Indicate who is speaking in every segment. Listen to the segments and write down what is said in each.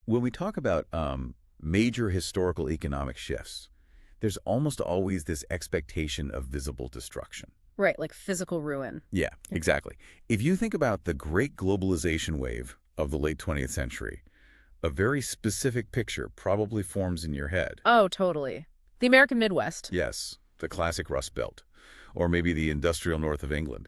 Speaker 1: When we talk about major historical economic shifts, there's almost always this expectation of visible destruction.
Speaker 2: Right, like physical ruin.
Speaker 1: Yeah, exactly. If you think about the great globalization wave of the late 20th century, a very specific picture probably forms in your head.
Speaker 2: Oh, totally. The American Midwest.
Speaker 1: Yes, the classic Rust Belt, or maybe the industrial north of England.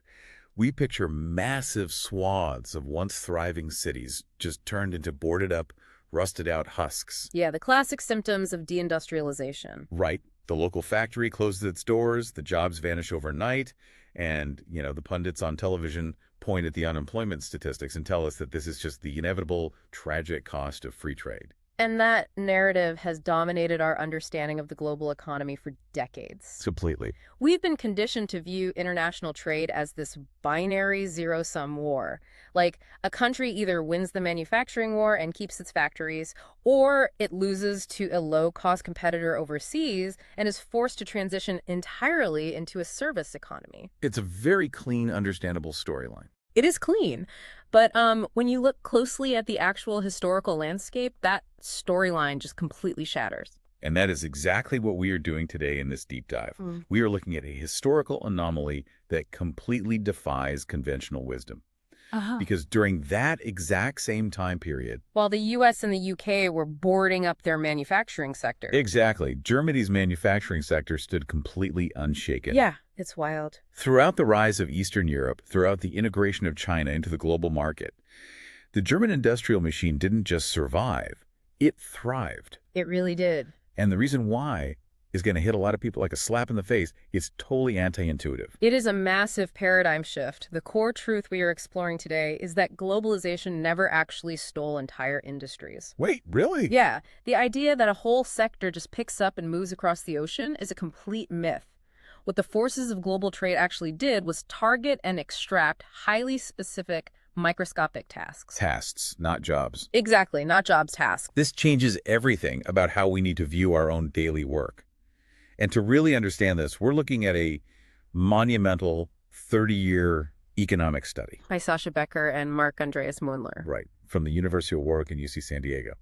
Speaker 1: We picture massive swaths of once thriving cities just turned into boarded up, rusted out husks.
Speaker 2: Yeah, the classic symptoms of deindustrialization.
Speaker 1: Right. The local factory closes its doors, the jobs vanish overnight, and, the pundits on television point at the unemployment statistics and tell us that this is just the inevitable, tragic cost of free trade.
Speaker 2: And that narrative has dominated our understanding of the global economy for decades.
Speaker 1: Completely.
Speaker 2: We've been conditioned to view international trade as this binary zero-sum war. Like, a country either wins the manufacturing war and keeps its factories, or it loses to a low-cost competitor overseas and is forced to transition entirely into a service economy.
Speaker 1: It's a very clean, understandable storyline.
Speaker 2: It is clean, but when you look closely at the actual historical landscape, that storyline just completely shatters.
Speaker 1: And that is exactly what we are doing today in this deep dive. We are looking at a historical anomaly that completely defies conventional wisdom. Because during that exact same time period,
Speaker 2: while the U.S. and the U.K. were boarding up their manufacturing sector.
Speaker 1: Exactly. Germany's manufacturing sector stood completely unshaken.
Speaker 2: Yeah, it's wild.
Speaker 1: Throughout the rise of Eastern Europe, throughout the integration of China into the global market, the German industrial machine didn't just survive, it thrived.
Speaker 2: It really did.
Speaker 1: And the reason why is going to hit a lot of people like a slap in the face. It's totally anti-intuitive.
Speaker 2: It is a massive paradigm shift. The core truth we are exploring today is that globalization never actually stole entire industries.
Speaker 1: Wait, really?
Speaker 2: Yeah. The idea that a whole sector just picks up and moves across the ocean is a complete myth. What the forces of global trade actually did was target and extract highly specific microscopic tasks.
Speaker 1: Tasks, not jobs.
Speaker 2: Exactly, not jobs, tasks.
Speaker 1: This changes everything about how we need to view our own daily work. And to really understand this, we're looking at a monumental 30-year economic study.
Speaker 2: By Sascha Becker and Marc-Andreas Muendler.
Speaker 1: Right, from the University of Warwick and UC San Diego.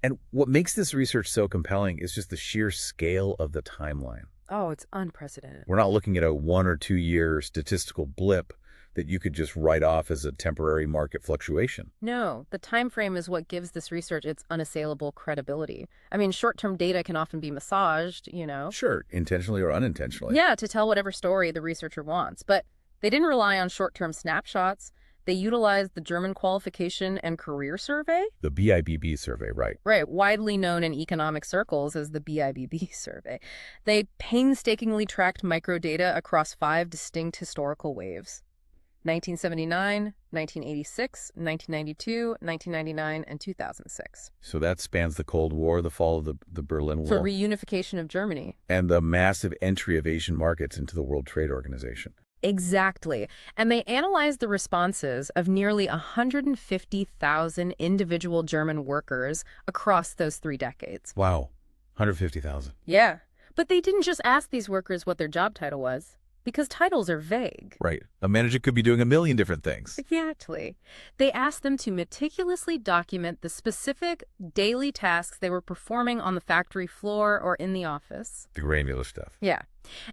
Speaker 1: And what makes this research so compelling is just the sheer scale of the timeline.
Speaker 2: Oh, it's unprecedented.
Speaker 1: We're not looking at a 1 or 2 year statistical blip that you could just write off as a temporary market fluctuation.
Speaker 2: No, the time frame is what gives this research its unassailable credibility. I mean, short-term data can often be massaged,
Speaker 1: Sure, intentionally or unintentionally.
Speaker 2: Yeah, to tell whatever story the researcher wants. But they didn't rely on short-term snapshots. They utilized the German Qualification and Career Survey.
Speaker 1: The BIBB survey, right.
Speaker 2: Right, widely known in economic circles as the BIBB survey. They painstakingly tracked microdata across 5 distinct historical waves. 1979, 1986, 1992, 1999, and 2006.
Speaker 1: So that spans the Cold War, the fall of the Berlin Wall.
Speaker 2: For reunification of Germany.
Speaker 1: And the massive entry of Asian markets into the World Trade Organization.
Speaker 2: Exactly. And they analyzed the responses of nearly 150,000 individual German workers across those 3 decades.
Speaker 1: Wow, 150,000.
Speaker 2: Yeah. But they didn't just ask these workers what their job title was. Because titles are vague.
Speaker 1: Right. A manager could be doing a million different things.
Speaker 2: Exactly. They asked them to meticulously document the specific daily tasks they were performing on the factory floor or in the office.
Speaker 1: The granular stuff.
Speaker 2: Yeah.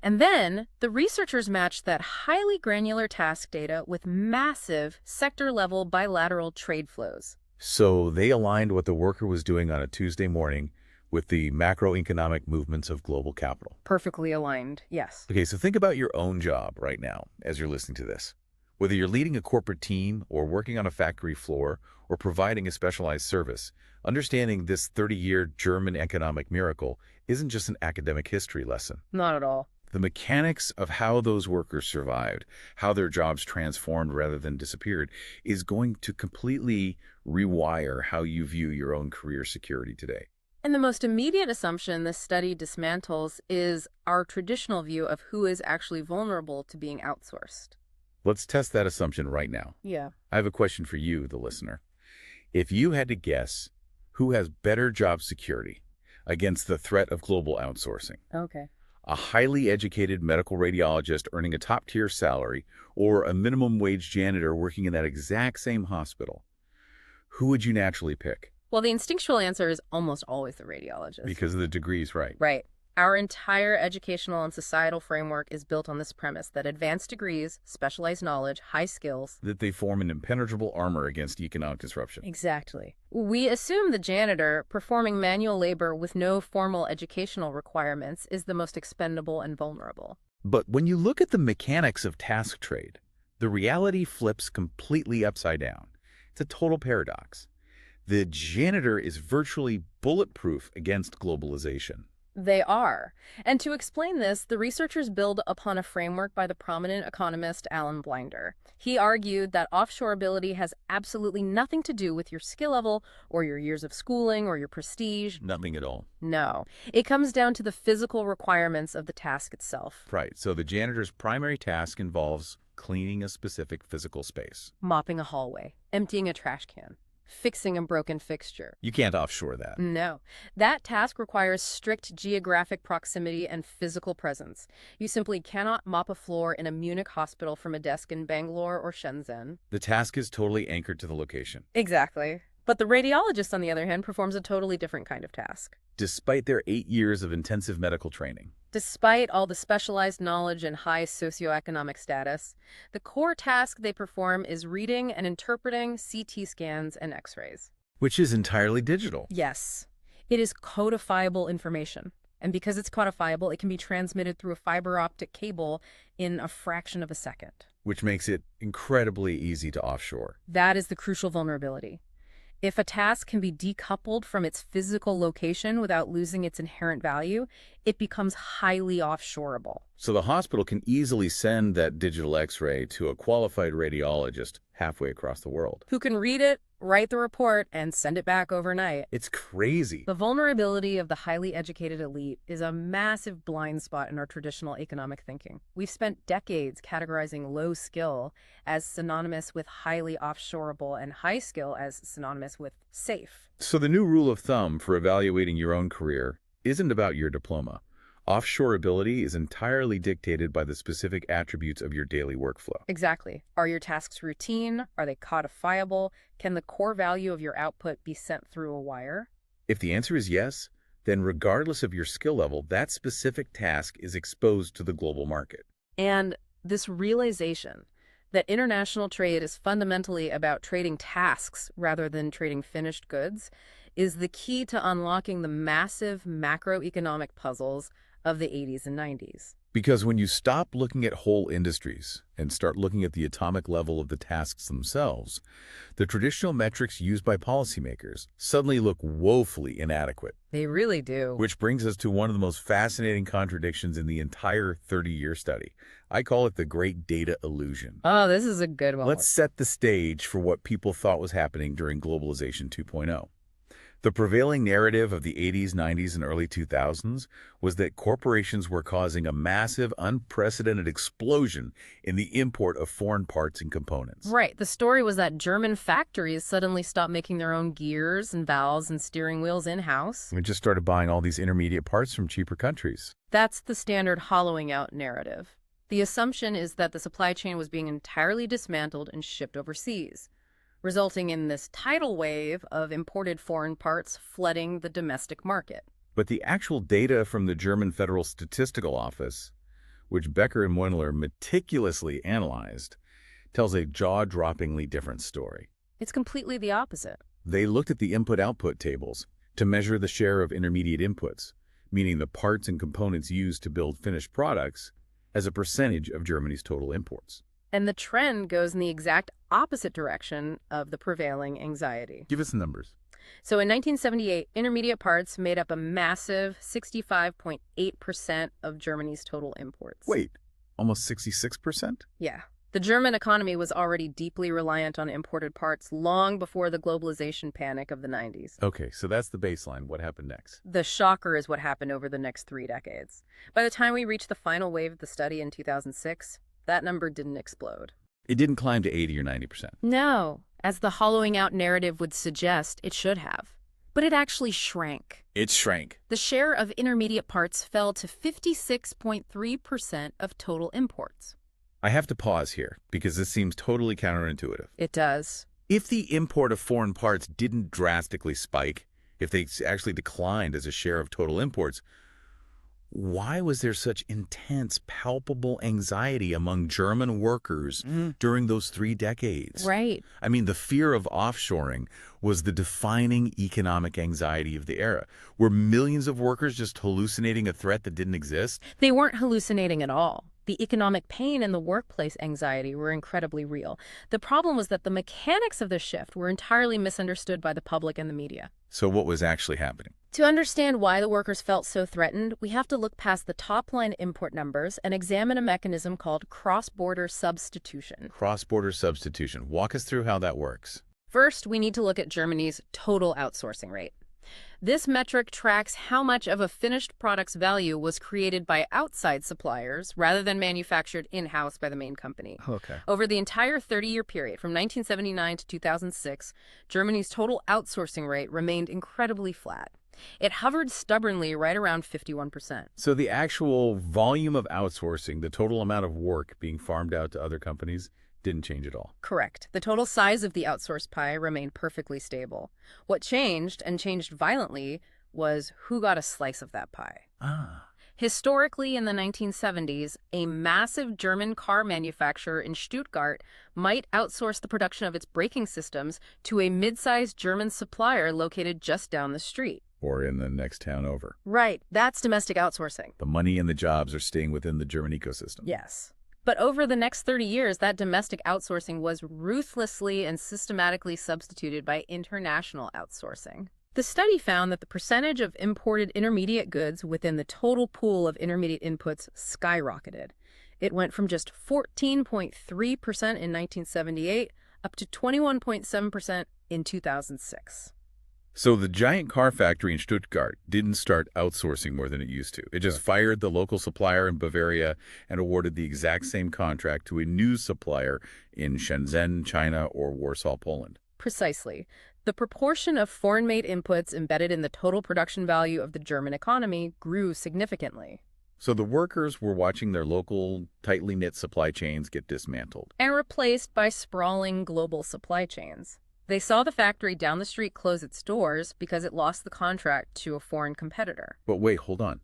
Speaker 2: And then the researchers matched that highly granular task data with massive sector-level bilateral trade flows.
Speaker 1: So they aligned what the worker was doing on a Tuesday morning with the macroeconomic movements of global capital.
Speaker 2: Perfectly aligned, yes.
Speaker 1: Okay, so think about your own job right now as you're listening to this. Whether you're leading a corporate team or working on a factory floor or providing a specialized service, understanding this 30-year German economic miracle isn't just an academic history lesson.
Speaker 2: Not at all.
Speaker 1: The mechanics of how those workers survived, how their jobs transformed rather than disappeared, is going to completely rewire how you view your own career security today.
Speaker 2: And the most immediate assumption this study dismantles is our traditional view of who is actually vulnerable to being outsourced.
Speaker 1: Let's test that assumption right now.
Speaker 2: Yeah.
Speaker 1: I have a question for you, the listener. If you had to guess who has better job security against the threat of global outsourcing,
Speaker 2: Okay.
Speaker 1: a highly educated medical radiologist earning a top-tier salary or a minimum wage janitor working in that exact same hospital, who would you naturally pick?
Speaker 2: Well, the instinctual answer is almost always the radiologist.
Speaker 1: Because of the degrees, right?
Speaker 2: Right. Our entire educational and societal framework is built on this premise that advanced degrees, specialized knowledge, high skills.
Speaker 1: That they form an impenetrable armor against economic disruption.
Speaker 2: Exactly. We assume the janitor, performing manual labor with no formal educational requirements, is the most expendable and vulnerable.
Speaker 1: But when you look at the mechanics of task trade, the reality flips completely upside down. It's a total paradox. The janitor is virtually bulletproof against globalization.
Speaker 2: They are. And to explain this, the researchers build upon a framework by the prominent economist Alan Blinder. He argued that offshoreability has absolutely nothing to do with your skill level or your years of schooling or your prestige.
Speaker 1: Nothing at all.
Speaker 2: No. It comes down to the physical requirements of the task itself.
Speaker 1: Right. So the janitor's primary task involves cleaning a specific physical space.
Speaker 2: Mopping a hallway, emptying a trash can, fixing a broken fixture.
Speaker 1: You can't offshore that.
Speaker 2: No. That task requires strict geographic proximity and physical presence. You simply cannot mop a floor in a Munich hospital from a desk in Bangalore or Shenzhen.
Speaker 1: The task is totally anchored to the location.
Speaker 2: Exactly. But the radiologist, on the other hand, performs a totally different kind of task.
Speaker 1: Despite their 8 years of intensive medical training.
Speaker 2: Despite all the specialized knowledge and high socioeconomic status, the core task they perform is reading and interpreting CT scans and X-rays.
Speaker 1: Which is entirely digital.
Speaker 2: Yes. It is codifiable information. And because it's codifiable, it can be transmitted through a fiber optic cable in a fraction of a second.
Speaker 1: Which makes it incredibly easy to offshore.
Speaker 2: That is the crucial vulnerability. If a task can be decoupled from its physical location without losing its inherent value, it becomes highly offshoreable.
Speaker 1: So the hospital can easily send that digital X-ray to a qualified radiologist halfway across the world.
Speaker 2: Who can read it, write the report, and send it back overnight.
Speaker 1: It's crazy.
Speaker 2: The vulnerability of the highly educated elite is a massive blind spot in our traditional economic thinking. We've spent decades categorizing low skill as synonymous with highly offshoreable and high skill as synonymous with safe.
Speaker 1: So the new rule of thumb for evaluating your own career isn't about your diploma. Offshoreability is entirely dictated by the specific attributes of your daily workflow.
Speaker 2: Exactly. Are your tasks routine? Are they codifiable? Can the core value of your output be sent through a wire?
Speaker 1: If the answer is yes, then regardless of your skill level, that specific task is exposed to the global market.
Speaker 2: And this realization that international trade is fundamentally about trading tasks rather than trading finished goods is the key to unlocking the massive macroeconomic puzzles of the 80s and 90s.
Speaker 1: Because when you stop looking at whole industries and start looking at the atomic level of the tasks themselves, the traditional metrics used by policymakers suddenly look woefully inadequate.
Speaker 2: They really do.
Speaker 1: Which brings us to one of the most fascinating contradictions in the entire 30-year study. I call it the great data illusion.
Speaker 2: Oh, this is a good one.
Speaker 1: Let's set the stage for what people thought was happening during Globalization 2.0. The prevailing narrative of the 80s, 90s, and early 2000s was that corporations were causing a massive, unprecedented explosion in the import of foreign parts and components.
Speaker 2: Right. The story was that German factories suddenly stopped making their own gears and valves and steering wheels in-house.
Speaker 1: We just started buying all these intermediate parts from cheaper countries.
Speaker 2: That's the standard hollowing out narrative. The assumption is that the supply chain was being entirely dismantled and shipped overseas, resulting in this tidal wave of imported foreign parts flooding the domestic market.
Speaker 1: But the actual data from the German Federal Statistical Office, which Becker and Muendler meticulously analyzed, tells a jaw-droppingly different story.
Speaker 2: It's completely the opposite.
Speaker 1: They looked at the input-output tables to measure the share of intermediate inputs, meaning the parts and components used to build finished products, as a percentage of Germany's total imports.
Speaker 2: And the trend goes in the exact opposite direction of the prevailing anxiety.
Speaker 1: Give us the numbers.
Speaker 2: So in 1978, intermediate parts made up a massive 65.8% of Germany's total imports.
Speaker 1: Wait, almost 66%?
Speaker 2: Yeah. The German economy was already deeply reliant on imported parts long before the globalization panic of the 90s.
Speaker 1: Okay, so that's the baseline. What happened next?
Speaker 2: The shocker is what happened over the next 3 decades. By the time we reached the final wave of the study in 2006, that number didn't explode.
Speaker 1: It didn't climb to 80 or 90%.
Speaker 2: No, as the hollowing out narrative would suggest, it should have. But it actually shrank.
Speaker 1: It shrank.
Speaker 2: The share of intermediate parts fell to 56.3% of total imports.
Speaker 1: I have to pause here because this seems totally counterintuitive.
Speaker 2: It does.
Speaker 1: If the import of foreign parts didn't drastically spike, if they actually declined as a share of total imports, why was there such intense, palpable anxiety among German workers during those 3 decades?
Speaker 2: Right.
Speaker 1: I mean, the fear of offshoring was the defining economic anxiety of the era. Were millions of workers just hallucinating a threat that didn't exist?
Speaker 2: They weren't hallucinating at all. The economic pain and the workplace anxiety were incredibly real. The problem was that the mechanics of the shift were entirely misunderstood by the public and the media.
Speaker 1: So what was actually happening?
Speaker 2: To understand why the workers felt so threatened, we have to look past the top-line import numbers and examine a mechanism called cross-border substitution.
Speaker 1: Cross-border substitution. Walk us through how that works.
Speaker 2: First, we need to look at Germany's total outsourcing rate. This metric tracks how much of a finished product's value was created by outside suppliers rather than manufactured in-house by the main company.
Speaker 1: Okay.
Speaker 2: Over the entire 30-year period, from 1979 to 2006, Germany's total outsourcing rate remained incredibly flat. It hovered stubbornly right around 51%.
Speaker 1: So the actual volume of outsourcing, the total amount of work being farmed out to other companies, didn't change at all.
Speaker 2: Correct. The total size of the outsourced pie remained perfectly stable. What changed, and changed violently, was who got a slice of that pie. Historically, in the 1970s, a massive German car manufacturer in Stuttgart might outsource the production of its braking systems to a mid-sized German supplier located just down the street.
Speaker 1: Or in the next town over.
Speaker 2: Right. That's domestic outsourcing.
Speaker 1: The money and the jobs are staying within the German ecosystem.
Speaker 2: Yes. But over the next 30 years, that domestic outsourcing was ruthlessly and systematically substituted by international outsourcing. The study found that the percentage of imported intermediate goods within the total pool of intermediate inputs skyrocketed. It went from just 14.3% in 1978 up to 21.7% in 2006.
Speaker 1: So the giant car factory in Stuttgart didn't start outsourcing more than it used to. It just fired the local supplier in Bavaria and awarded the exact same contract to a new supplier in Shenzhen, China, or Warsaw, Poland.
Speaker 2: Precisely. The proportion of foreign-made inputs embedded in the total production value of the German economy grew significantly.
Speaker 1: So the workers were watching their local, tightly knit supply chains get dismantled.
Speaker 2: And replaced by sprawling global supply chains. They saw the factory down the street close its doors because it lost the contract to a foreign competitor.
Speaker 1: But wait, hold on.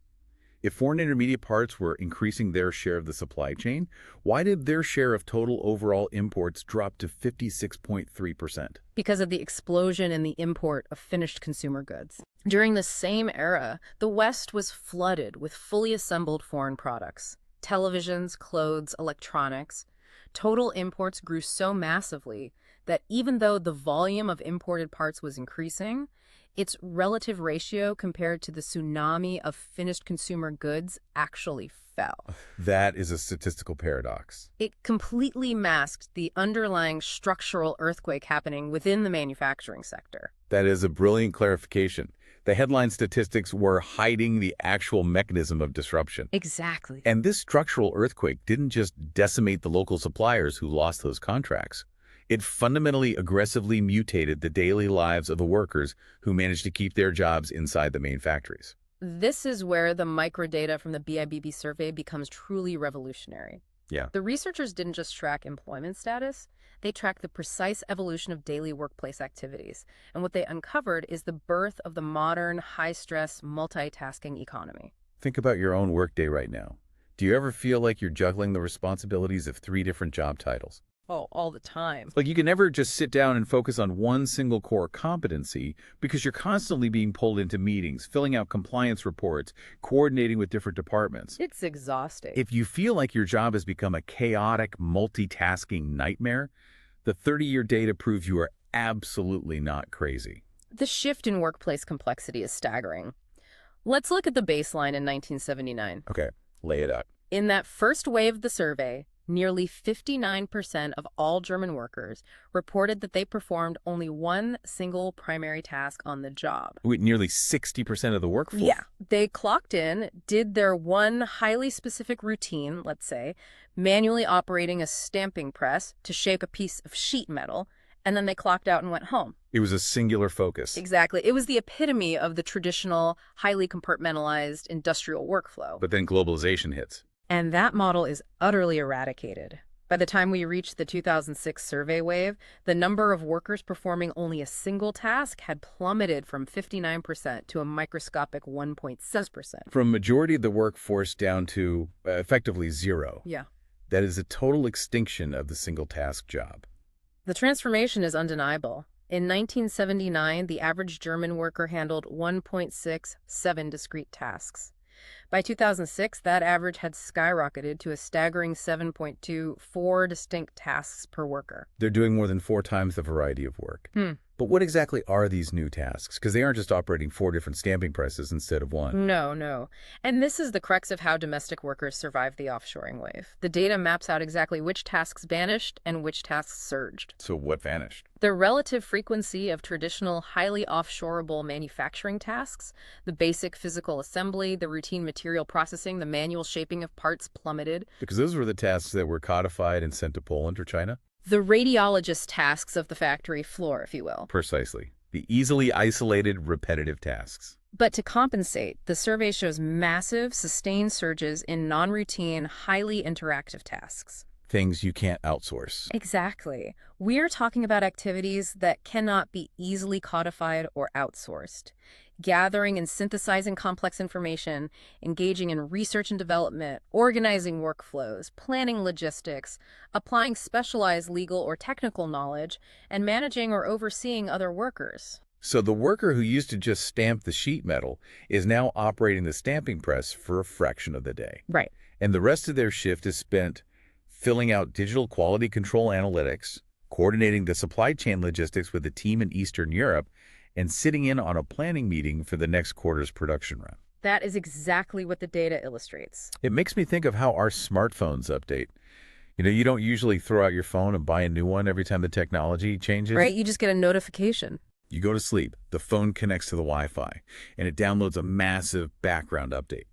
Speaker 1: If foreign intermediate parts were increasing their share of the supply chain, why did their share of total overall imports drop to 56.3%?
Speaker 2: Because of the explosion in the import of finished consumer goods. During the same era, the West was flooded with fully assembled foreign products. Televisions, clothes, electronics. Total imports grew so massively that even though the volume of imported parts was increasing, its relative ratio compared to the tsunami of finished consumer goods actually fell.
Speaker 1: That is a statistical paradox.
Speaker 2: It completely masked the underlying structural earthquake happening within the manufacturing sector.
Speaker 1: That is a brilliant clarification. The headline statistics were hiding the actual mechanism of disruption.
Speaker 2: Exactly.
Speaker 1: And this structural earthquake didn't just decimate the local suppliers who lost those contracts. It fundamentally aggressively mutated the daily lives of the workers who managed to keep their jobs inside the main factories.
Speaker 2: This is where the microdata from the BIBB survey becomes truly revolutionary.
Speaker 1: Yeah.
Speaker 2: The researchers didn't just track employment status, they tracked the precise evolution of daily workplace activities. And what they uncovered is the birth of the modern, high-stress, multitasking economy.
Speaker 1: Think about your own workday right now. Do you ever feel like you're juggling the responsibilities of 3 different job titles?
Speaker 2: Oh, all the time.
Speaker 1: Like you can never just sit down and focus on one single core competency because you're constantly being pulled into meetings, filling out compliance reports, coordinating with different departments.
Speaker 2: It's exhausting.
Speaker 1: If you feel like your job has become a chaotic, multitasking nightmare, the 30-year data proves you are absolutely not crazy.
Speaker 2: The shift in workplace complexity is staggering. Let's look at the baseline in 1979.
Speaker 1: Okay, lay it out.
Speaker 2: In that first wave of the survey, nearly 59% of all German workers reported that they performed only one single primary task on the job.
Speaker 1: Wait, nearly 60% of the workforce?
Speaker 2: Yeah. They clocked in, did their one highly specific routine, let's say, manually operating a stamping press to shape a piece of sheet metal, and then they clocked out and went home.
Speaker 1: It was a singular focus.
Speaker 2: Exactly. It was the epitome of the traditional, highly compartmentalized industrial workflow.
Speaker 1: But then globalization hits.
Speaker 2: And that model is utterly eradicated. By the time we reached the 2006 survey wave, the number of workers performing only a single task had plummeted from 59% to a microscopic 1.6%.
Speaker 1: From majority of the workforce down to effectively zero.
Speaker 2: Yeah.
Speaker 1: That is a total extinction of the single task job.
Speaker 2: The transformation is undeniable. In 1979, the average German worker handled 1.67 discrete tasks. By 2006, that average had skyrocketed to a staggering 7.24 distinct tasks per worker.
Speaker 1: They're doing more than 4 times the variety of work. But what exactly are these new tasks? Because they aren't just operating 4 different stamping presses instead of 1.
Speaker 2: No. And this is the crux of how domestic workers survived the offshoring wave. The data maps out exactly which tasks vanished and which tasks surged.
Speaker 1: So what vanished?
Speaker 2: The relative frequency of traditional, highly offshoreable manufacturing tasks, the basic physical assembly, the routine material processing, the manual shaping of parts plummeted.
Speaker 1: Because those were the tasks that were codified and sent to Poland or China?
Speaker 2: The radiologist tasks of the factory floor, if you will.
Speaker 1: Precisely. The easily isolated, repetitive tasks.
Speaker 2: But to compensate, the survey shows massive, sustained surges in non-routine, highly interactive tasks.
Speaker 1: Things you can't outsource.
Speaker 2: Exactly. We're talking about activities that cannot be easily codified or outsourced. Gathering and synthesizing complex information, engaging in research and development, organizing workflows, planning logistics, applying specialized legal or technical knowledge, and managing or overseeing other workers.
Speaker 1: So the worker who used to just stamp the sheet metal is now operating the stamping press for a fraction of the day.
Speaker 2: Right.
Speaker 1: And the rest of their shift is spent filling out digital quality control analytics, coordinating the supply chain logistics with a team in Eastern Europe, and sitting in on a planning meeting for the next quarter's production run.
Speaker 2: That is exactly what the data illustrates.
Speaker 1: It makes me think of how our smartphones update. You don't usually throw out your phone and buy a new one every time the technology changes.
Speaker 2: Right, you just get a notification.
Speaker 1: You go to sleep, the phone connects to the Wi-Fi, and it downloads a massive background update.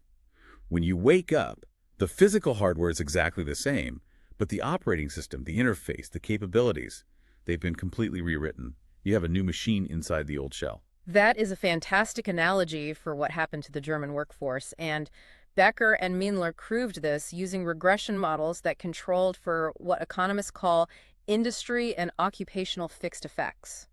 Speaker 1: When you wake up, the physical hardware is exactly the same, but the operating system, the interface, the capabilities, they've been completely rewritten. You have a new machine inside the old shell.
Speaker 2: That is a fantastic analogy for what happened to the German workforce, and Becker and Muendler proved this using regression models that controlled for what economists call industry and occupational fixed effects.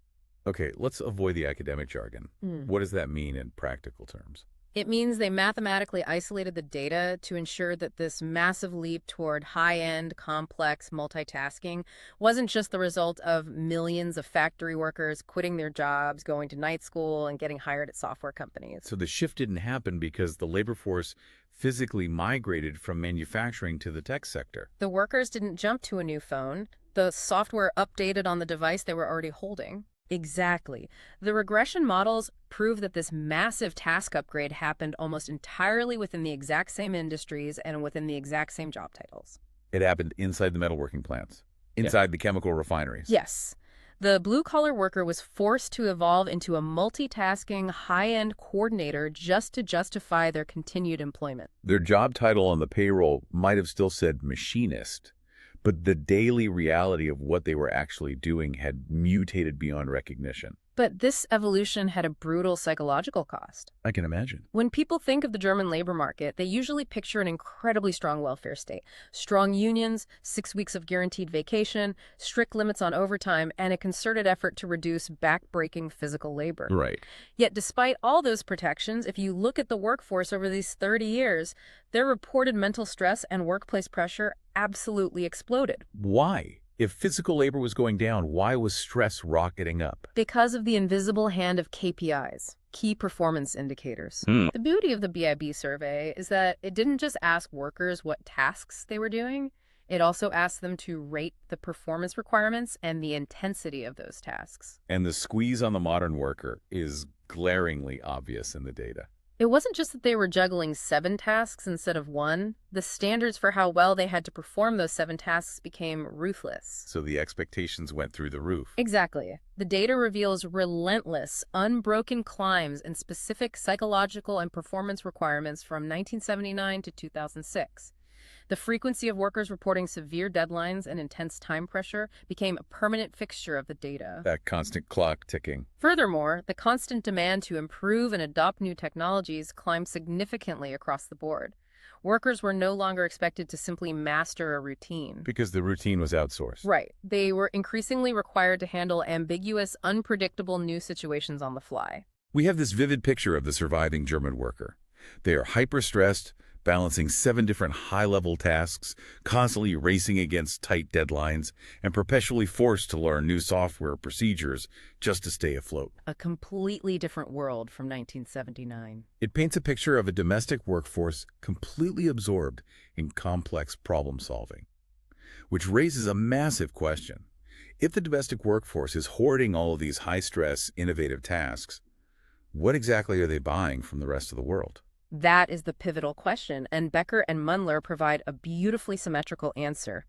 Speaker 1: Okay, let's avoid the academic jargon. What does that mean in practical terms?
Speaker 2: It means they mathematically isolated the data to ensure that this massive leap toward high-end, complex multitasking wasn't just the result of millions of factory workers quitting their jobs, going to night school, and getting hired at software companies.
Speaker 1: So the shift didn't happen because the labor force physically migrated from manufacturing to the tech sector.
Speaker 2: The workers didn't jump to a new phone. The software updated on the device they were already holding. Exactly. The regression models prove that this massive task upgrade happened almost entirely within the exact same industries and within the exact same job titles.
Speaker 1: It happened inside the metalworking plants, inside the chemical refineries.
Speaker 2: Yes. The blue-collar worker was forced to evolve into a multitasking, high-end coordinator just to justify their continued employment.
Speaker 1: Their job title on the payroll might have still said machinist, but the daily reality of what they were actually doing had mutated beyond recognition.
Speaker 2: But this evolution had a brutal psychological cost.
Speaker 1: I can imagine.
Speaker 2: When people think of the German labor market, they usually picture an incredibly strong welfare state. Strong unions, 6 weeks of guaranteed vacation, strict limits on overtime, and a concerted effort to reduce back-breaking physical labor.
Speaker 1: Right.
Speaker 2: Yet despite all those protections, if you look at the workforce over these 30 years, their reported mental stress and workplace pressure absolutely exploded.
Speaker 1: Why? If physical labor was going down, why was stress rocketing up?
Speaker 2: Because of the invisible hand of KPIs, key performance indicators. The beauty of the BIB survey is that it didn't just ask workers what tasks they were doing, it also asked them to rate the performance requirements and the intensity of those tasks.
Speaker 1: And the squeeze on the modern worker is glaringly obvious in the data.
Speaker 2: It wasn't just that they were juggling 7 tasks instead of 1. The standards for how well they had to perform those 7 tasks became ruthless.
Speaker 1: So the expectations went through the roof.
Speaker 2: Exactly. The data reveals relentless, unbroken climbs in specific psychological and performance requirements from 1979 to 2006. The frequency of workers reporting severe deadlines and intense time pressure became a permanent fixture of the data.
Speaker 1: That constant clock ticking.
Speaker 2: Furthermore, the constant demand to improve and adopt new technologies climbed significantly across the board. Workers were no longer expected to simply master a routine.
Speaker 1: Because the routine was outsourced.
Speaker 2: Right. They were increasingly required to handle ambiguous, unpredictable new situations on the fly.
Speaker 1: We have this vivid picture of the surviving German worker. They are hyper-stressed, balancing 7 different high-level tasks, constantly racing against tight deadlines, and perpetually forced to learn new software procedures just to stay afloat.
Speaker 2: A completely different world from 1979.
Speaker 1: It paints a picture of a domestic workforce completely absorbed in complex problem-solving, which raises a massive question. If the domestic workforce is hoarding all of these high-stress, innovative tasks, what exactly are they buying from the rest of the world?
Speaker 2: That is the pivotal question, and Becker and Muendler provide a beautifully symmetrical answer.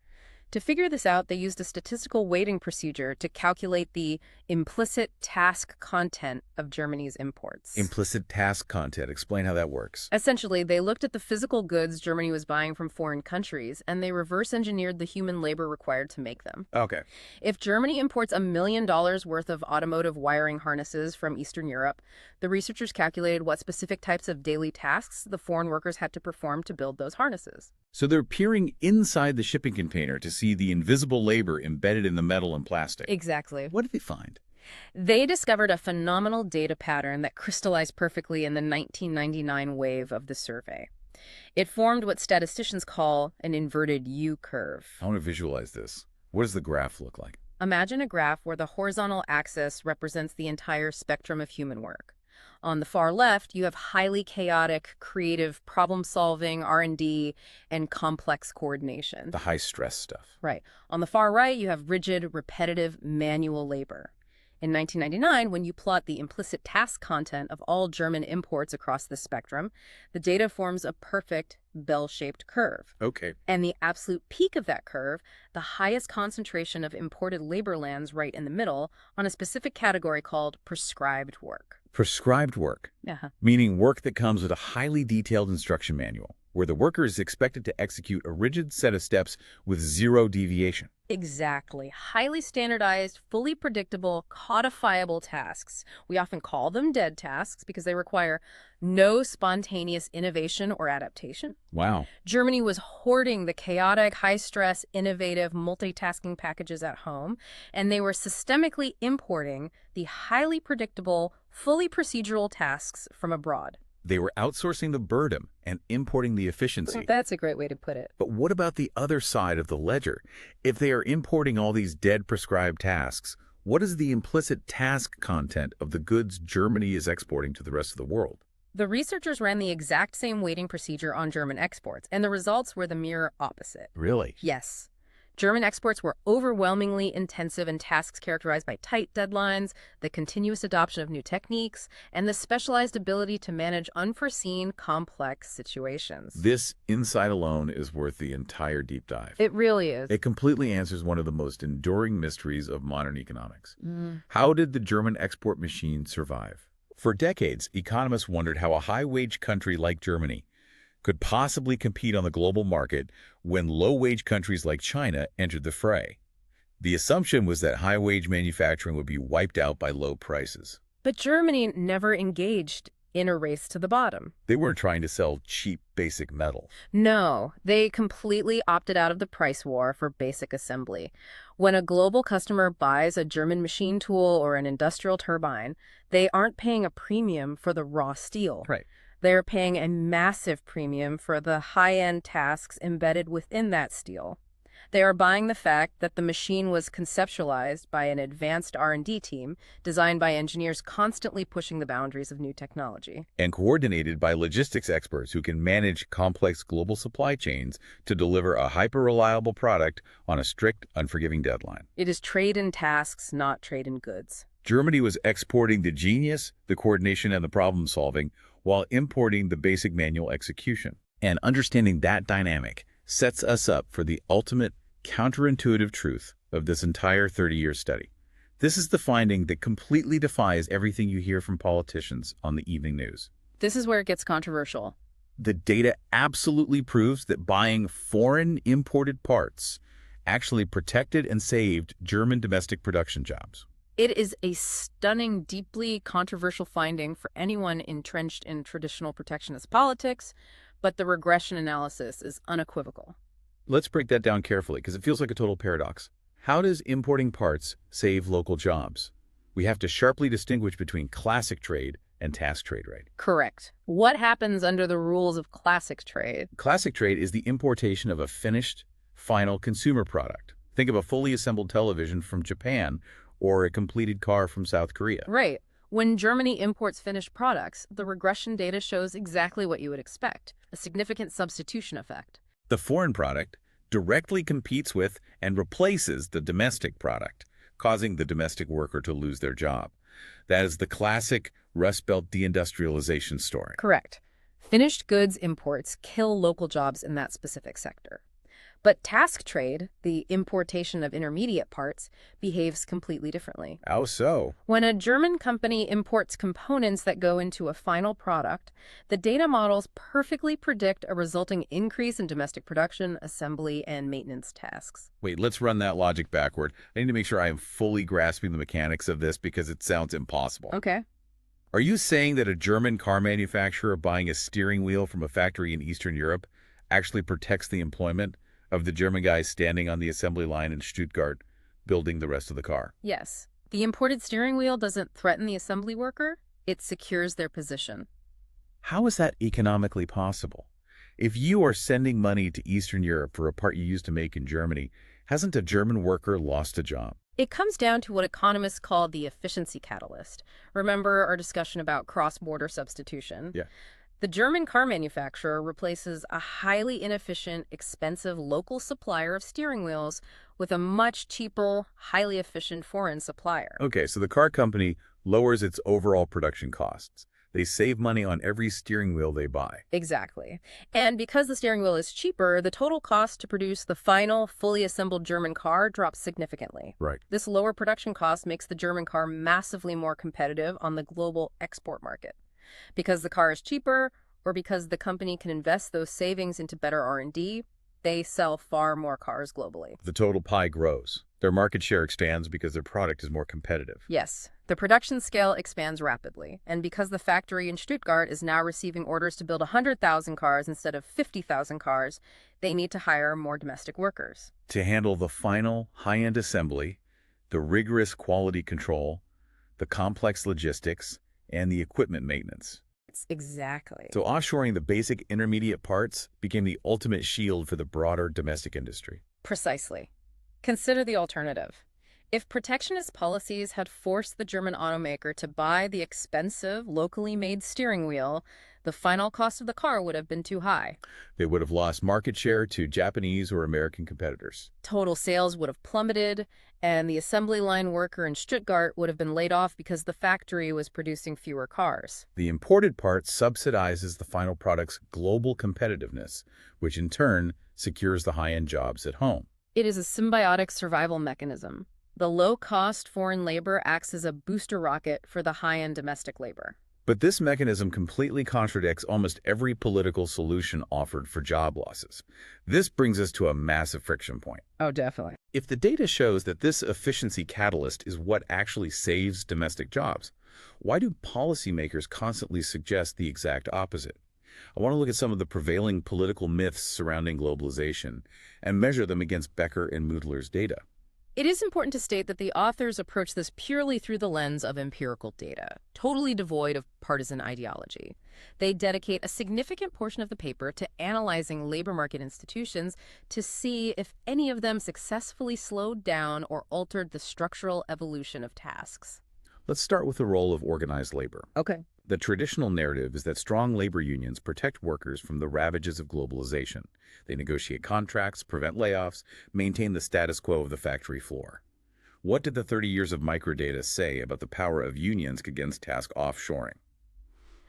Speaker 2: To figure this out, they used a statistical weighting procedure to calculate the implicit task content of Germany's imports.
Speaker 1: Implicit task content. Explain how that works.
Speaker 2: Essentially, they looked at the physical goods Germany was buying from foreign countries, and they reverse-engineered the human labor required to make them.
Speaker 1: Okay.
Speaker 2: If Germany imports $1 million worth of automotive wiring harnesses from Eastern Europe, the researchers calculated what specific types of daily tasks the foreign workers had to perform to build those harnesses.
Speaker 1: So they're peering inside the shipping container to see the invisible labor embedded in the metal and plastic.
Speaker 2: Exactly.
Speaker 1: What did they find?
Speaker 2: They discovered a phenomenal data pattern that crystallized perfectly in the 1999 wave of the survey. It formed what statisticians call an inverted U-curve.
Speaker 1: I want to visualize this. What does the graph look like?
Speaker 2: Imagine a graph where the horizontal axis represents the entire spectrum of human work. On the far left, you have highly chaotic, creative problem-solving, R&D, and complex coordination.
Speaker 1: The high-stress stuff.
Speaker 2: Right. On the far right, you have rigid, repetitive, manual labor. In 1999, when you plot the implicit task content of all German imports across the spectrum, the data forms a perfect bell-shaped curve.
Speaker 1: Okay.
Speaker 2: And the absolute peak of that curve, the highest concentration of imported labor lands right in the middle on a specific category called prescribed work.
Speaker 1: Prescribed work, meaning work that comes with a highly detailed instruction manual, where the worker is expected to execute a rigid set of steps with zero deviation.
Speaker 2: Exactly. Highly standardized, fully predictable, codifiable tasks. We often call them dead tasks because they require no spontaneous innovation or adaptation.
Speaker 1: Wow.
Speaker 2: Germany was hoarding the chaotic, high-stress, innovative, multitasking packages at home, and they were systemically importing the highly predictable, fully procedural tasks from abroad.
Speaker 1: They were outsourcing the burden and importing the efficiency.
Speaker 2: That's a great way to put it.
Speaker 1: But what about the other side of the ledger? If they are importing all these dead prescribed tasks, what is the implicit task content of the goods Germany is exporting to the rest of the world?
Speaker 2: The researchers ran the exact same weighting procedure on German exports, and the results were the mirror opposite.
Speaker 1: Really?
Speaker 2: Yes. German exports were overwhelmingly intensive in tasks characterized by tight deadlines, the continuous adoption of new techniques, and the specialized ability to manage unforeseen, complex situations.
Speaker 1: This insight alone is worth the entire deep dive.
Speaker 2: It really is.
Speaker 1: It completely answers one of the most enduring mysteries of modern economics. How did the German export machine survive? For decades, economists wondered how a high-wage country like Germany could possibly compete on the global market when low-wage countries like China entered the fray. The assumption was that high-wage manufacturing would be wiped out by low prices.
Speaker 2: But Germany never engaged in a race to the bottom.
Speaker 1: They weren't trying to sell cheap, basic metal.
Speaker 2: No, they completely opted out of the price war for basic assembly. When a global customer buys a German machine tool or an industrial turbine, they aren't paying a premium for the raw steel.
Speaker 1: Right.
Speaker 2: They're paying a massive premium for the high-end tasks embedded within that steel. They are buying the fact that the machine was conceptualized by an advanced R&D team designed by engineers constantly pushing the boundaries of new technology.
Speaker 1: And coordinated by logistics experts who can manage complex global supply chains to deliver a hyper-reliable product on a strict, unforgiving deadline.
Speaker 2: It is trade in tasks, not trade in goods.
Speaker 1: Germany was exporting the genius, the coordination, and the problem-solving, while importing the basic manual execution. And understanding that dynamic sets us up for the ultimate counterintuitive truth of this entire 30-year study. This is the finding that completely defies everything you hear from politicians on the evening news.
Speaker 2: This is where it gets controversial.
Speaker 1: The data absolutely proves that buying foreign imported parts actually protected and saved German domestic production jobs.
Speaker 2: It is a stunning, deeply controversial finding for anyone entrenched in traditional protectionist politics, but the regression analysis is unequivocal.
Speaker 1: Let's break that down carefully because it feels like a total paradox. How does importing parts save local jobs? We have to sharply distinguish between classic trade and task trade, right?
Speaker 2: Correct. What happens under the rules of classic trade?
Speaker 1: Classic trade is the importation of a finished, final consumer product. Think of a fully assembled television from Japan or a completed car from South Korea.
Speaker 2: Right. When Germany imports finished products, the regression data shows exactly what you would expect, a significant substitution effect.
Speaker 1: The foreign product directly competes with and replaces the domestic product, causing the domestic worker to lose their job. That is the classic Rust Belt deindustrialization story.
Speaker 2: Correct. Finished goods imports kill local jobs in that specific sector. But task trade, the importation of intermediate parts, behaves completely differently.
Speaker 1: How so?
Speaker 2: When a German company imports components that go into a final product, the data models perfectly predict a resulting increase in domestic production, assembly, and maintenance tasks.
Speaker 1: Wait, let's run that logic backward. I need to make sure I am fully grasping the mechanics of this because it sounds impossible.
Speaker 2: Okay.
Speaker 1: Are you saying that a German car manufacturer buying a steering wheel from a factory in Eastern Europe actually protects the employment of the German guys standing on the assembly line in Stuttgart building the rest of the car?
Speaker 2: Yes. The imported steering wheel doesn't threaten the assembly worker, it secures their position.
Speaker 1: How is that economically possible? If you are sending money to Eastern Europe for a part you used to make in Germany, hasn't a German worker lost a job?
Speaker 2: It comes down to what economists call the efficiency catalyst. Remember our discussion about cross-border substitution?
Speaker 1: Yeah.
Speaker 2: The German car manufacturer replaces a highly inefficient, expensive local supplier of steering wheels with a much cheaper, highly efficient foreign supplier.
Speaker 1: Okay, so the car company lowers its overall production costs. They save money on every steering wheel they buy.
Speaker 2: Exactly. And because the steering wheel is cheaper, the total cost to produce the final, fully assembled German car drops significantly.
Speaker 1: Right.
Speaker 2: This lower production cost makes the German car massively more competitive on the global export market. Because the car is cheaper, or because the company can invest those savings into better R&D, they sell far more cars globally.
Speaker 1: The total pie grows. Their market share expands because their product is more competitive.
Speaker 2: Yes, the production scale expands rapidly, and because the factory in Stuttgart is now receiving orders to build 100,000 cars instead of 50,000 cars, they need to hire more domestic workers.
Speaker 1: To handle the final high-end assembly, the rigorous quality control, the complex logistics, and the equipment maintenance.
Speaker 2: Exactly.
Speaker 1: So offshoring the basic intermediate parts became the ultimate shield for the broader domestic industry.
Speaker 2: Precisely. Consider the alternative. If protectionist policies had forced the German automaker to buy the expensive, locally made steering wheel, the final cost of the car would have been too high.
Speaker 1: They would have lost market share to Japanese or American competitors.
Speaker 2: Total sales would have plummeted, and the assembly line worker in Stuttgart would have been laid off because the factory was producing fewer cars.
Speaker 1: The imported part subsidizes the final product's global competitiveness, which in turn secures the high-end jobs at home.
Speaker 2: It is a symbiotic survival mechanism. The low-cost foreign labor acts as a booster rocket for the high-end domestic labor.
Speaker 1: But this mechanism completely contradicts almost every political solution offered for job losses. This brings us to a massive friction point.
Speaker 2: Oh, definitely.
Speaker 1: If the data shows that this efficiency catalyst is what actually saves domestic jobs, why do policymakers constantly suggest the exact opposite? I want to look at some of the prevailing political myths surrounding globalization and measure them against Becker and Muendler's data.
Speaker 2: It is important to state that the authors approach this purely through the lens of empirical data, totally devoid of partisan ideology. They dedicate a significant portion of the paper to analyzing labor market institutions to see if any of them successfully slowed down or altered the structural evolution of tasks.
Speaker 1: Let's start with the role of organized labor.
Speaker 2: Okay.
Speaker 1: The traditional narrative is that strong labor unions protect workers from the ravages of globalization. They negotiate contracts, prevent layoffs, maintain the status quo of the factory floor. What did the 30 years of microdata say about the power of unions against task offshoring?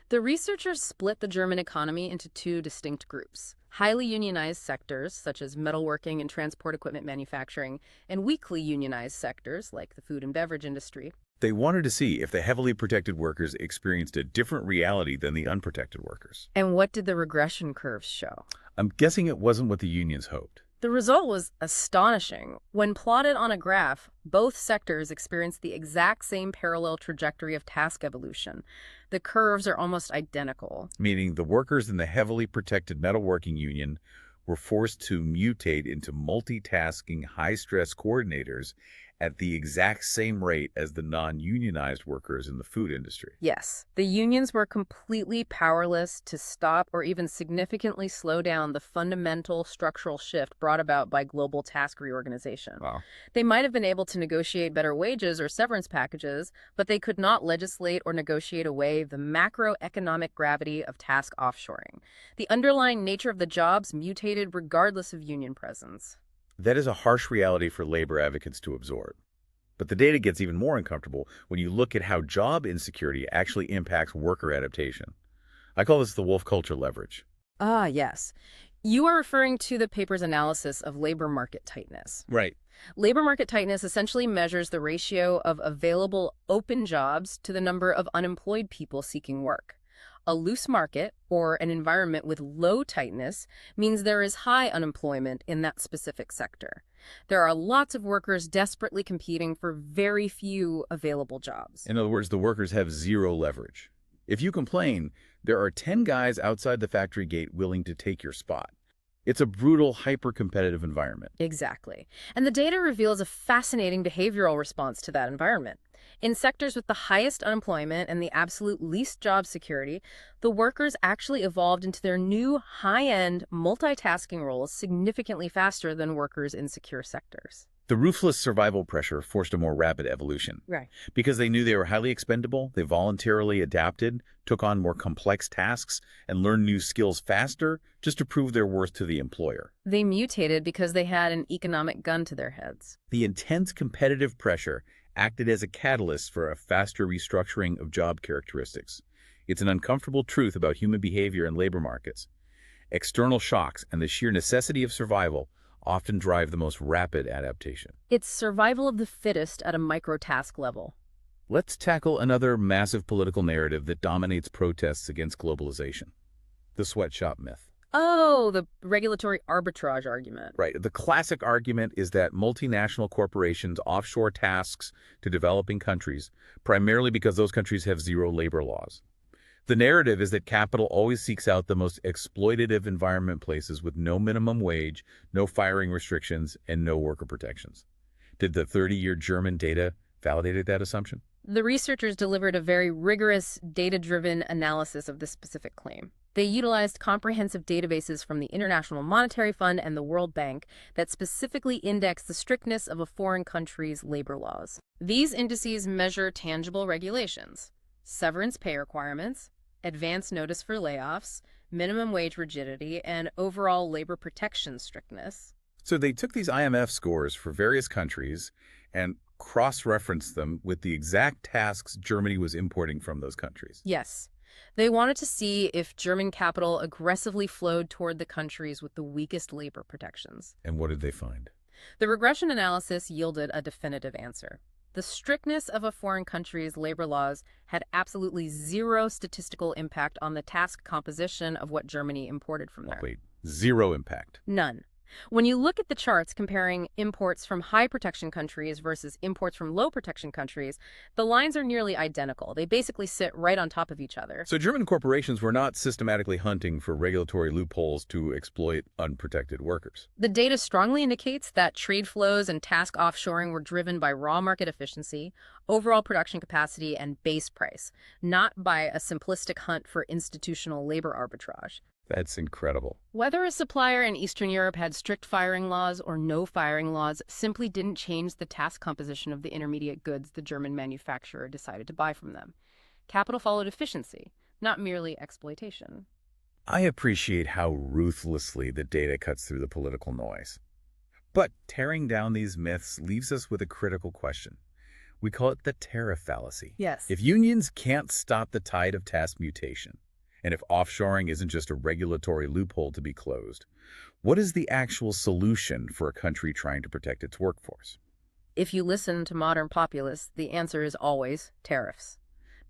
Speaker 2: The researchers split the German economy into two distinct groups: highly unionized sectors, such as metalworking and transport equipment manufacturing, and weakly unionized sectors, like the food and beverage industry.
Speaker 1: They wanted to see if the heavily protected workers experienced a different reality than the unprotected workers.
Speaker 2: And what did the regression curves show?
Speaker 1: I'm guessing it wasn't what the unions hoped.
Speaker 2: The result was astonishing. When plotted on a graph, both sectors experienced the exact same parallel trajectory of task evolution. The curves are almost identical.
Speaker 1: Meaning the workers in the heavily protected metalworking union were forced to mutate into multitasking, high-stress coordinators at the exact same rate as the non-unionized workers in the food industry.
Speaker 2: Yes, the unions were completely powerless to stop or even significantly slow down the fundamental structural shift brought about by global task reorganization.
Speaker 1: Wow.
Speaker 2: They might have been able to negotiate better wages or severance packages, but they could not legislate or negotiate away the macroeconomic gravity of task offshoring. The underlying nature of the jobs mutated regardless of union presence.
Speaker 1: That is a harsh reality for labor advocates to absorb. But the data gets even more uncomfortable when you look at how job insecurity actually impacts worker adaptation. I call this the wolf culture leverage.
Speaker 2: Ah, yes. You are referring to the paper's analysis of labor market tightness.
Speaker 1: Right.
Speaker 2: Labor market tightness essentially measures the ratio of available open jobs to the number of unemployed people seeking work. A loose market, or an environment with low tightness, means there is high unemployment in that specific sector. There are lots of workers desperately competing for very few available jobs.
Speaker 1: In other words, the workers have zero leverage. If you complain, there are 10 guys outside the factory gate willing to take your spot. It's a brutal, hyper-competitive environment.
Speaker 2: Exactly. And the data reveals a fascinating behavioral response to that environment. In sectors with the highest unemployment and the absolute least job security, the workers actually evolved into their new high-end multitasking roles significantly faster than workers in secure sectors.
Speaker 1: The ruthless survival pressure forced a more rapid evolution.
Speaker 2: Right.
Speaker 1: Because they knew they were highly expendable, they voluntarily adapted, took on more complex tasks, and learned new skills faster just to prove their worth to the employer.
Speaker 2: They mutated because they had an economic gun to their heads.
Speaker 1: The intense competitive pressure acted as a catalyst for a faster restructuring of job characteristics. It's an uncomfortable truth about human behavior in labor markets. External shocks and the sheer necessity of survival often drive the most rapid adaptation.
Speaker 2: It's survival of the fittest at a micro-task level.
Speaker 1: Let's tackle another massive political narrative that dominates protests against globalization: the sweatshop myth.
Speaker 2: Oh, the regulatory arbitrage argument.
Speaker 1: Right. The classic argument is that multinational corporations offshore tasks to developing countries, primarily because those countries have zero labor laws. The narrative is that capital always seeks out the most exploitative environment places with no minimum wage, no firing restrictions, and no worker protections. Did the 30-year German data validate that assumption?
Speaker 2: The researchers delivered a very rigorous, data-driven analysis of this specific claim. They utilized comprehensive databases from the International Monetary Fund and the World Bank that specifically index the strictness of a foreign country's labor laws. These indices measure tangible regulations: severance pay requirements, advance notice for layoffs, minimum wage rigidity, and overall labor protection strictness.
Speaker 1: So they took these IMF scores for various countries and cross-referenced them with the exact tasks Germany was importing from those countries.
Speaker 2: Yes. They wanted to see if German capital aggressively flowed toward the countries with the weakest labor protections.
Speaker 1: And what did they find?
Speaker 2: The regression analysis yielded a definitive answer. The strictness of a foreign country's labor laws had absolutely zero statistical impact on the task composition of what Germany imported from there.
Speaker 1: Wait, zero impact.
Speaker 2: None. When you look at the charts comparing imports from high protection countries versus imports from low protection countries, the lines are nearly identical. They basically sit right on top of each other.
Speaker 1: So German corporations were not systematically hunting for regulatory loopholes to exploit unprotected workers.
Speaker 2: The data strongly indicates that trade flows and task offshoring were driven by raw market efficiency, overall production capacity, and base price, not by a simplistic hunt for institutional labor arbitrage.
Speaker 1: That's incredible.
Speaker 2: Whether a supplier in Eastern Europe had strict firing laws or no firing laws simply didn't change the task composition of the intermediate goods the German manufacturer decided to buy from them. Capital followed efficiency, not merely exploitation.
Speaker 1: I appreciate how ruthlessly the data cuts through the political noise. But tearing down these myths leaves us with a critical question. We call it the tariff fallacy.
Speaker 2: Yes.
Speaker 1: If unions can't stop the tide of task mutation, and if offshoring isn't just a regulatory loophole to be closed, what is the actual solution for a country trying to protect its workforce?
Speaker 2: If you listen to modern populists, the answer is always tariffs.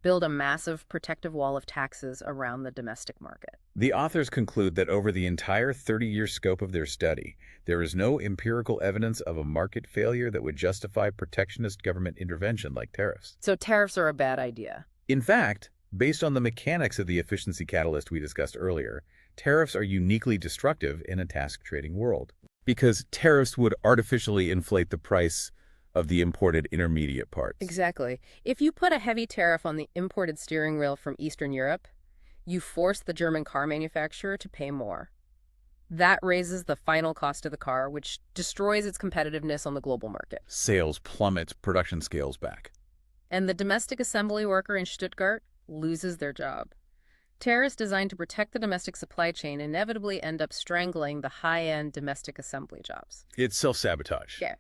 Speaker 2: build a massive protective wall of taxes around the domestic market.
Speaker 1: The authors conclude that over the entire 30-year scope of their study, there is no empirical evidence of a market failure that would justify protectionist government intervention like tariffs.
Speaker 2: So tariffs are a bad idea.
Speaker 1: In fact, based on the mechanics of the efficiency catalyst we discussed earlier, tariffs are uniquely destructive in a task trading world, because tariffs would artificially inflate the price of the imported intermediate parts.
Speaker 2: Exactly. If you put a heavy tariff on the imported steering wheel from Eastern Europe, you force the German car manufacturer to pay more. That raises the final cost of the car, which destroys its competitiveness on the global market.
Speaker 1: Sales plummet, production scales back.
Speaker 2: And the domestic assembly worker in Stuttgart loses their job. Tariffs designed to protect the domestic supply chain inevitably end up strangling the high-end domestic assembly jobs.
Speaker 1: It's self-sabotage.
Speaker 2: Yeah.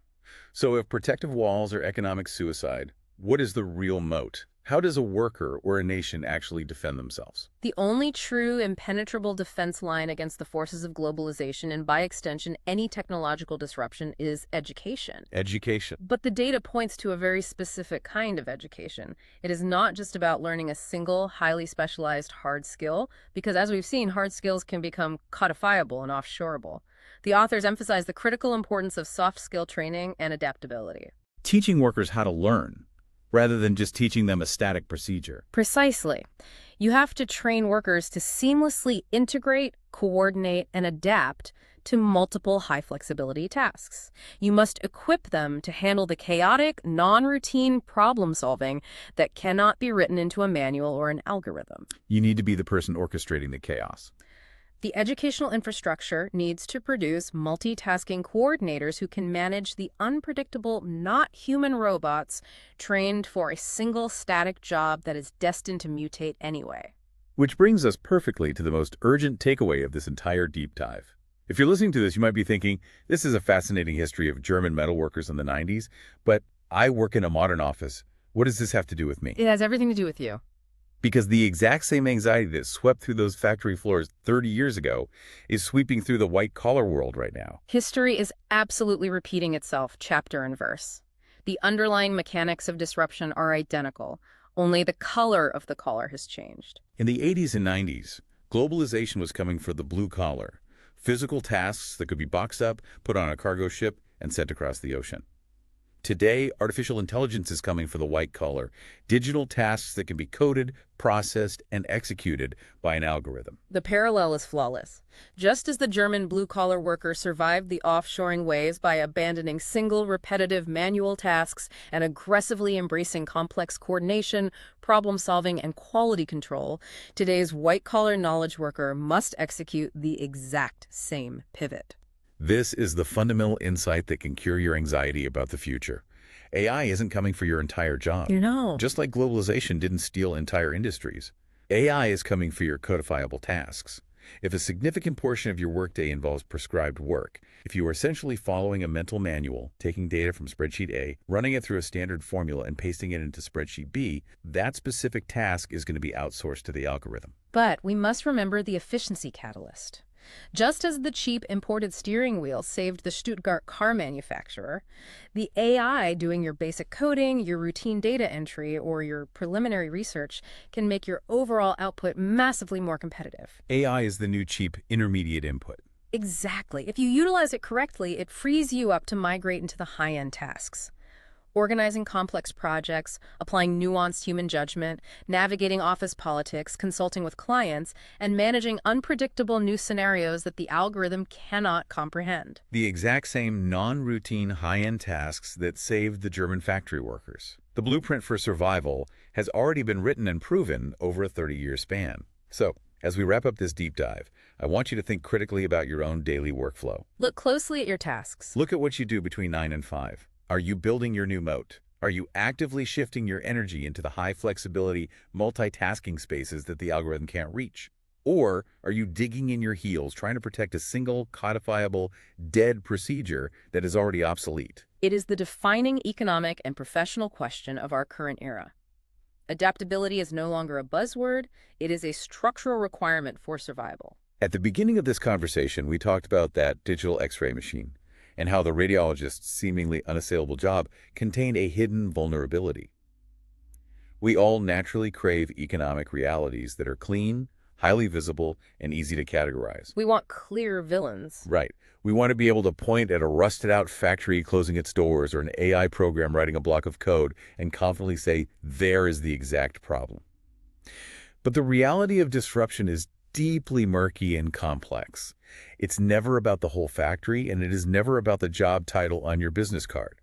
Speaker 1: So if protective walls are economic suicide, what is the real moat? How does a worker or a nation actually defend themselves?
Speaker 2: The only true impenetrable defense line against the forces of globalization, and by extension any technological disruption, is education.
Speaker 1: Education.
Speaker 2: But the data points to a very specific kind of education. It is not just about learning a single, highly specialized hard skill, because as we've seen, hard skills can become codifiable and offshoreable. The authors emphasize the critical importance of soft skill training and adaptability.
Speaker 1: Teaching workers how to learn, rather than just teaching them a static procedure.
Speaker 2: Precisely. You have to train workers to seamlessly integrate, coordinate, and adapt to multiple high-flexibility tasks. You must equip them to handle the chaotic, non-routine problem-solving that cannot be written into a manual or an algorithm.
Speaker 1: You need to be the person orchestrating the chaos.
Speaker 2: The educational infrastructure needs to produce multitasking coordinators who can manage the unpredictable, not human robots trained for a single static job that is destined to mutate anyway.
Speaker 1: Which brings us perfectly to the most urgent takeaway of this entire deep dive. If you're listening to this, you might be thinking, this is a fascinating history of German metalworkers in the 90s, but I work in a modern office. What does this have to do with me?
Speaker 2: It has everything to do with you.
Speaker 1: Because the exact same anxiety that swept through those factory floors 30 years ago is sweeping through the white-collar world right now.
Speaker 2: History is absolutely repeating itself, chapter and verse. The underlying mechanics of disruption are identical, only the color of the collar has changed.
Speaker 1: In the 80s and 90s, globalization was coming for the blue collar, physical tasks that could be boxed up, put on a cargo ship, and sent across the ocean. Today, artificial intelligence is coming for the white collar, digital tasks that can be coded, processed, and executed by an algorithm.
Speaker 2: The parallel is flawless. Just as the German blue-collar worker survived the offshoring waves by abandoning single, repetitive manual tasks and aggressively embracing complex coordination, problem-solving, and quality control, today's white-collar knowledge worker must execute the exact same pivot.
Speaker 1: This is the fundamental insight that can cure your anxiety about the future. AI isn't coming for your entire job. Just like globalization didn't steal entire industries. AI is coming for your codifiable tasks. If a significant portion of your workday involves prescribed work, if you are essentially following a mental manual, taking data from spreadsheet A, running it through a standard formula and pasting it into spreadsheet B, that specific task is going to be outsourced to the algorithm.
Speaker 2: But we must remember the efficiency catalyst. Just as the cheap imported steering wheel saved the Stuttgart car manufacturer, the AI doing your basic coding, your routine data entry, or your preliminary research can make your overall output massively more competitive.
Speaker 1: AI is the new cheap intermediate input.
Speaker 2: Exactly. If you utilize it correctly, it frees you up to migrate into the high-end tasks. Organizing complex projects, applying nuanced human judgment, navigating office politics, consulting with clients, and managing unpredictable new scenarios that the algorithm cannot comprehend.
Speaker 1: The exact same non-routine high-end tasks that saved the German factory workers. The blueprint for survival has already been written and proven over a 30-year span. So, as we wrap up this deep dive, I want you to think critically about your own daily workflow.
Speaker 2: Look closely at your tasks.
Speaker 1: Look at what you do between 9 and 5. Are you building your new moat? Are you actively shifting your energy into the high-flexibility, multitasking spaces that the algorithm can't reach? Or are you digging in your heels trying to protect a single, codifiable, dead procedure that is already obsolete?
Speaker 2: It is the defining economic and professional question of our current era. Adaptability is no longer a buzzword. It is a structural requirement for survival.
Speaker 1: At the beginning of this conversation, we talked about that digital X-ray machine, and how the radiologist's seemingly unassailable job contained a hidden vulnerability. We all naturally crave economic realities that are clean, highly visible, and easy to categorize.
Speaker 2: We want clear villains.
Speaker 1: Right. We want to be able to point at a rusted-out factory closing its doors or an AI program writing a block of code and confidently say, there is the exact problem. But the reality of disruption is deeply murky and complex. It's never about the whole factory, and it is never about the job title on your business card.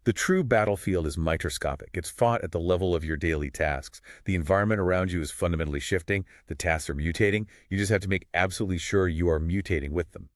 Speaker 1: The true battlefield is microscopic. It's fought at the level of your daily tasks. The environment around you is fundamentally shifting. The tasks are mutating. You just have to make absolutely sure you are mutating with them.